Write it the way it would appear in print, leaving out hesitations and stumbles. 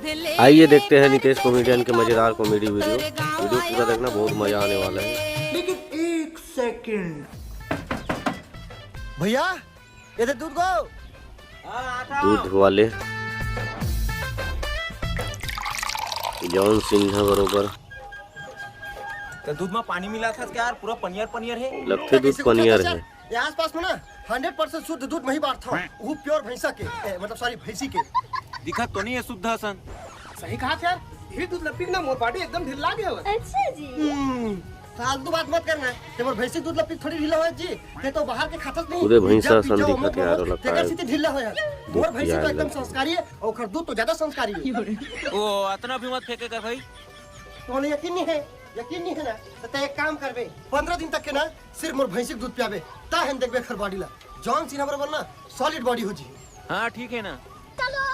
आइए देखते हैं नितेश कॉमेडियन के मजेदार कॉमेडी वीडियो पूरा देखना, बहुत मजा आने वाला है। लेकिन एक सेकंड भैया ये दे दूध को। दूध वाले जॉन सिन्हा बरोबर तो दूध में पानी मिला था क्या यार? पूरा पनियर पनियर है। लगते दूध पनियर है। ये आसपास में ना 100% शुद्ध दूध मैं ही बांटता हूँ, वो प्योर भैंसा के मतलब सॉरी भैंसी के। दिखत तो नहीं है शुद्ध हसन। सही कहा यार, ये दूध लपटी ना मोर पार्टी एकदम ढिल्ला गया है। अच्छा जी। फालतू बात मत करना, ते मोर भैंसी दूध लपटी थोड़ी ढीला हो जी, ते तो बाहर के खातस नहीं। पूरे भैंसा सन दिखत यार, लगता है सीधे ढीला हो यार। मोर भैंसी तो एकदम संस्कारी है और खर दूध तो ज्यादा संस्कारी है। ओ इतना भी मत फेंके कर भाई। तो यकीन नहीं है, यकीन नहीं है ना, तो एक काम करबे 15 दिन तक के ना सिर्फ मोर भैंसी दूध पियाबे, ता हम देखबे खर बॉडी ला जॉन सिन्हा बराबर ना सॉलिड बॉडी हो जी। हाँ ठीक है ना। चलो